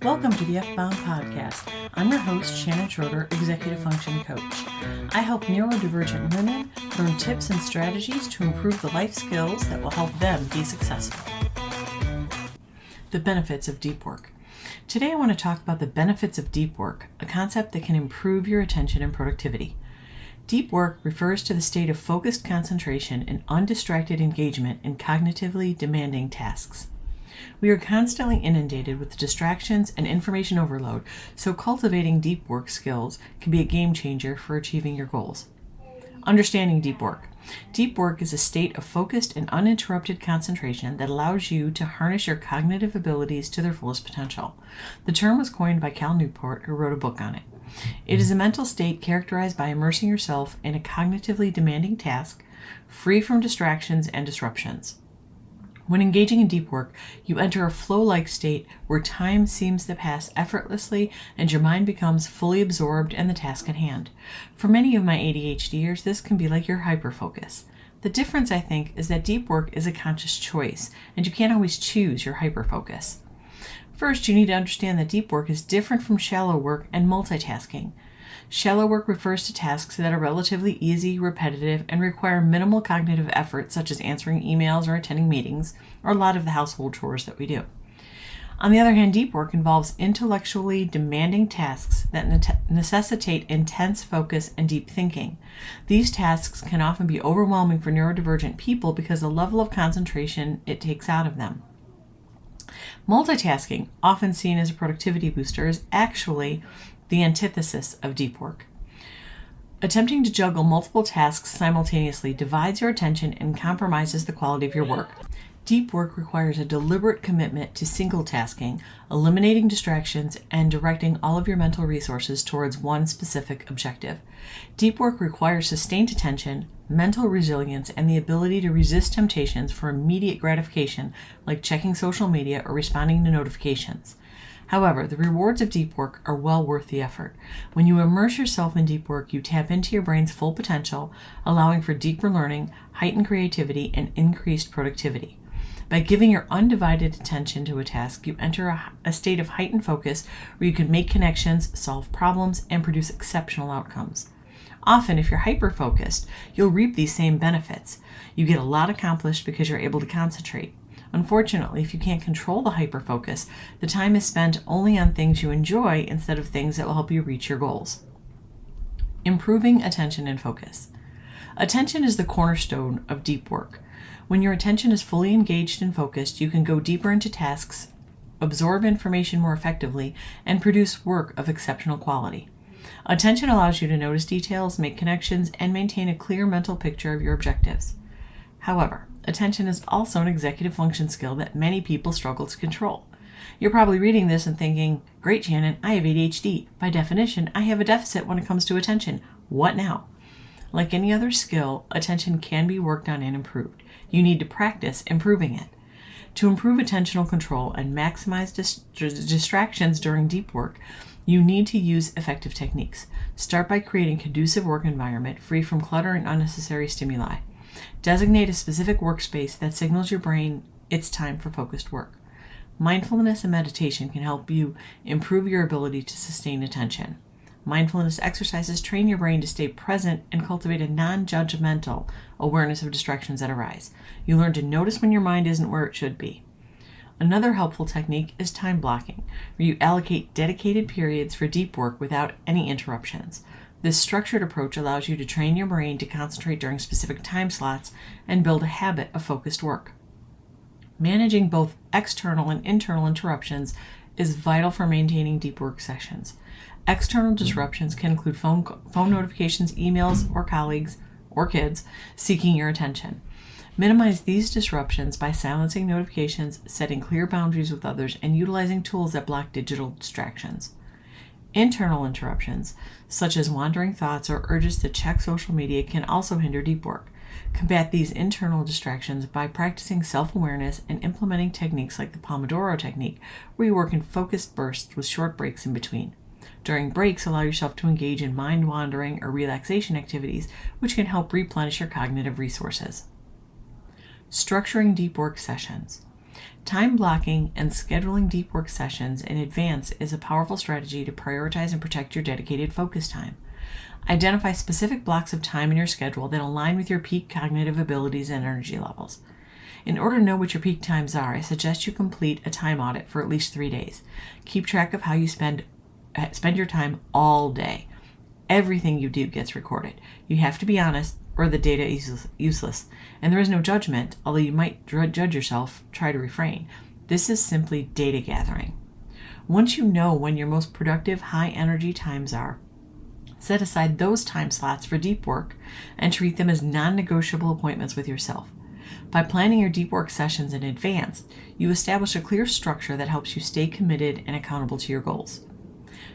Welcome to the F-Bound Podcast. I'm your host, Shannon Schroeder, Executive Function Coach. I help neurodivergent women learn tips and strategies to improve the life skills that will help them be successful. The benefits of deep work. Today I want to talk about the benefits of deep work, a concept that can improve your attention and productivity. Deep work refers to the state of focused concentration and undistracted engagement in cognitively demanding tasks. We are constantly inundated with distractions and information overload, so cultivating deep work skills can be a game changer for achieving your goals. Understanding deep work. Deep work is a state of focused and uninterrupted concentration that allows you to harness your cognitive abilities to their fullest potential. The term was coined by Cal Newport, who wrote a book on it. It is a mental state characterized by immersing yourself in a cognitively demanding task, free from distractions and disruptions. When engaging in deep work, you enter a flow-like state where time seems to pass effortlessly and your mind becomes fully absorbed in the task at hand. For many of my ADHDers, this can be like your hyperfocus. The difference, I think, is that deep work is a conscious choice, and you can't always choose your hyperfocus. First, you need to understand that deep work is different from shallow work and multitasking. Shallow work refers to tasks that are relatively easy, repetitive, and require minimal cognitive effort, such as answering emails or attending meetings, or a lot of the household chores that we do. On the other hand, deep work involves intellectually demanding tasks that necessitate intense focus and deep thinking. These tasks can often be overwhelming for neurodivergent people because of the level of concentration it takes out of them. Multitasking, often seen as a productivity booster, is actually the antithesis of deep work. Attempting to juggle multiple tasks simultaneously divides your attention and compromises the quality of your work. Deep work requires a deliberate commitment to single tasking, eliminating distractions, and directing all of your mental resources towards one specific objective. Deep work requires sustained attention, mental resilience, and the ability to resist temptations for immediate gratification, like checking social media or responding to notifications. However, the rewards of deep work are well worth the effort. When you immerse yourself in deep work, you tap into your brain's full potential, allowing for deeper learning, heightened creativity, and increased productivity. By giving your undivided attention to a task, you enter a state of heightened focus where you can make connections, solve problems, and produce exceptional outcomes. Often, if you're hyper-focused, you'll reap these same benefits. You get a lot accomplished because you're able to concentrate. Unfortunately, if you can't control the hyperfocus, the time is spent only on things you enjoy instead of things that will help you reach your goals. Improving attention and focus. Attention is the cornerstone of deep work. When your attention is fully engaged and focused, you can go deeper into tasks, absorb information more effectively, and produce work of exceptional quality. Attention allows you to notice details, make connections, and maintain a clear mental picture of your objectives. However, attention is also an executive function skill that many people struggle to control. You're probably reading this and thinking, "Great, Shannon, I have ADHD. By definition, I have a deficit when it comes to attention. What now?" Like any other skill, attention can be worked on and improved. You need to practice improving it. To improve attentional control and maximize distractions during deep work, you need to use effective techniques. Start by creating a conducive work environment free from clutter and unnecessary stimuli. Designate a specific workspace that signals your brain it's time for focused work. Mindfulness and meditation can help you improve your ability to sustain attention. Mindfulness exercises train your brain to stay present and cultivate a non-judgmental awareness of distractions that arise. You learn to notice when your mind isn't where it should be. Another helpful technique is time blocking, where you allocate dedicated periods for deep work without any interruptions. This structured approach allows you to train your brain to concentrate during specific time slots and build a habit of focused work. Managing both external and internal interruptions is vital for maintaining deep work sessions. External disruptions can include phone notifications, emails, or colleagues or kids seeking your attention. Minimize these disruptions by silencing notifications, setting clear boundaries with others, and utilizing tools that block digital distractions. Internal interruptions, such as wandering thoughts or urges to check social media, can also hinder deep work. Combat these internal distractions by practicing self-awareness and implementing techniques like the Pomodoro technique, where you work in focused bursts with short breaks in between. During breaks, allow yourself to engage in mind-wandering or relaxation activities, which can help replenish your cognitive resources. Structuring deep work sessions. Time blocking and scheduling deep work sessions in advance is a powerful strategy to prioritize and protect your dedicated focus time. Identify specific blocks of time in your schedule that align with your peak cognitive abilities and energy levels. In order to know what your peak times are, I suggest you complete a time audit for at least 3 days. Keep track of how you spend your time all day. Everything you do gets recorded. You have to be honest, or the data is useless. And there is no judgment, although you might judge yourself. Try to refrain. This is simply data gathering. Once you know when your most productive, high-energy times are, set aside those time slots for deep work and treat them as non-negotiable appointments with yourself. By planning your deep work sessions in advance, you establish a clear structure that helps you stay committed and accountable to your goals.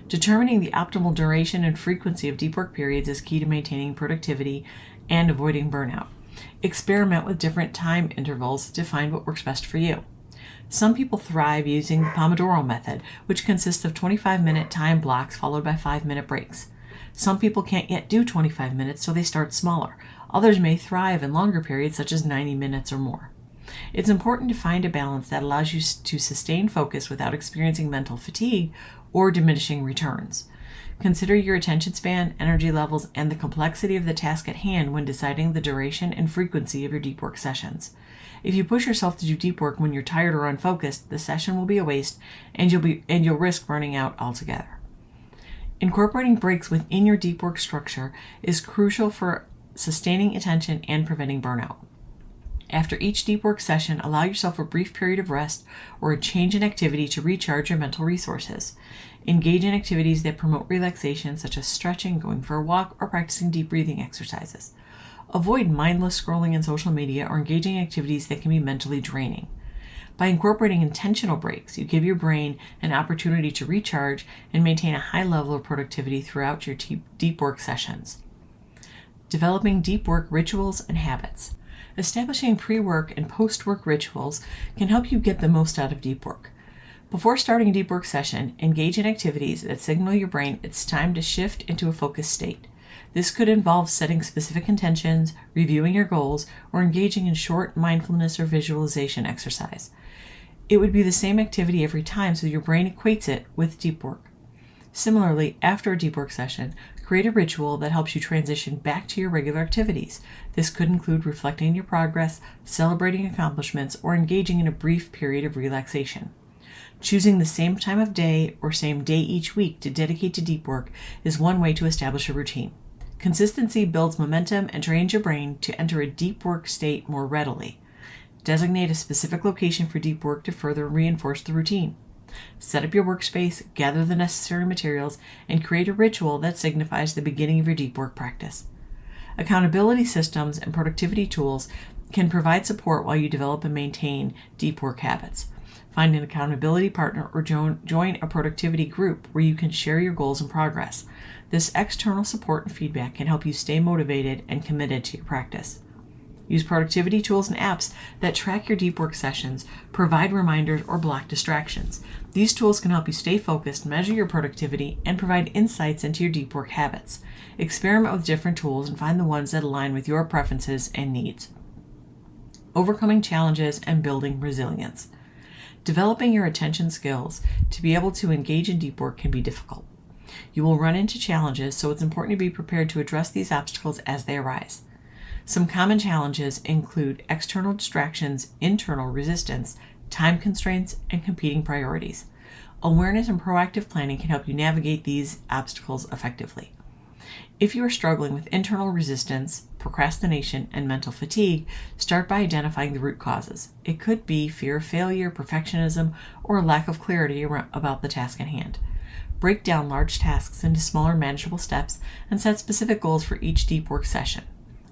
Determining the optimal duration and frequency of deep work periods is key to maintaining productivity and avoiding burnout. Experiment with different time intervals to find what works best for you. Some people thrive using the Pomodoro method, which consists of 25-minute time blocks followed by 5-minute breaks. Some people can't yet do 25 minutes, so they start smaller. Others may thrive in longer periods, such as 90 minutes or more. It's important to find a balance that allows you to sustain focus without experiencing mental fatigue or diminishing returns. Consider your attention span, energy levels, and the complexity of the task at hand when deciding the duration and frequency of your deep work sessions. If you push yourself to do deep work when you're tired or unfocused, the session will be a waste, and you'll risk burning out altogether. Incorporating breaks within your deep work structure is crucial for sustaining attention and preventing burnout. After each deep work session, allow yourself a brief period of rest or a change in activity to recharge your mental resources. Engage in activities that promote relaxation, such as stretching, going for a walk, or practicing deep breathing exercises. Avoid mindless scrolling in social media or engaging in activities that can be mentally draining. By incorporating intentional breaks, you give your brain an opportunity to recharge and maintain a high level of productivity throughout your deep work sessions. Developing deep work rituals and habits. Establishing pre-work and post-work rituals can help you get the most out of deep work. Before starting a deep work session, engage in activities that signal your brain it's time to shift into a focused state. This could involve setting specific intentions, reviewing your goals, or engaging in short mindfulness or visualization exercise. It would be the same activity every time, so your brain equates it with deep work. Similarly, after a deep work session, create a ritual that helps you transition back to your regular activities. This could include reflecting on your progress, celebrating accomplishments, or engaging in a brief period of relaxation. Choosing the same time of day or same day each week to dedicate to deep work is one way to establish a routine. Consistency builds momentum and trains your brain to enter a deep work state more readily. Designate a specific location for deep work to further reinforce the routine. Set up your workspace, gather the necessary materials, and create a ritual that signifies the beginning of your deep work practice. Accountability systems and productivity tools can provide support while you develop and maintain deep work habits. Find an accountability partner or join a productivity group where you can share your goals and progress. This external support and feedback can help you stay motivated and committed to your practice. Use productivity tools and apps that track your deep work sessions, provide reminders, or block distractions. These tools can help you stay focused, measure your productivity, and provide insights into your deep work habits. Experiment with different tools and find the ones that align with your preferences and needs. Overcoming challenges and building resilience. Developing your attention skills to be able to engage in deep work can be difficult. You will run into challenges, so it's important to be prepared to address these obstacles as they arise. Some common challenges include external distractions, internal resistance, time constraints, and competing priorities. Awareness and proactive planning can help you navigate these obstacles effectively. If you are struggling with internal resistance, procrastination, and mental fatigue, start by identifying the root causes. It could be fear of failure, perfectionism, or a lack of clarity about the task at hand. Break down large tasks into smaller, manageable steps and set specific goals for each deep work session.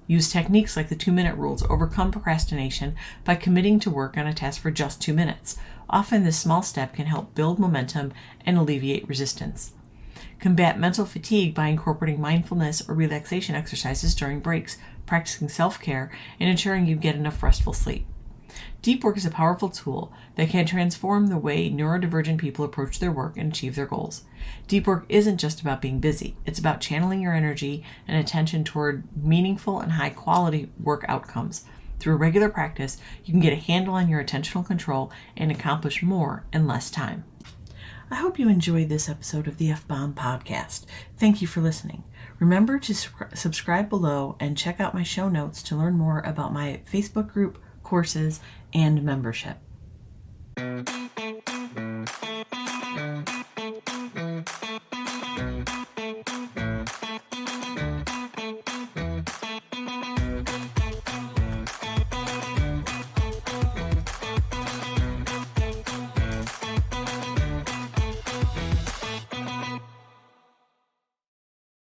Use techniques like the 2-minute rule to overcome procrastination by committing to work on a task for just 2 minutes. Often this small step can help build momentum and alleviate resistance. Combat mental fatigue by incorporating mindfulness or relaxation exercises during breaks, practicing self-care, and ensuring you get enough restful sleep. Deep work is a powerful tool that can transform the way neurodivergent people approach their work and achieve their goals. Deep work isn't just about being busy. It's about channeling your energy and attention toward meaningful and high-quality work outcomes. Through regular practice, you can get a handle on your attentional control and accomplish more in less time. I hope you enjoyed this episode of the F-Bomb Podcast. Thank you for listening. Remember to subscribe below and check out my show notes to learn more about my Facebook group, courses, and membership.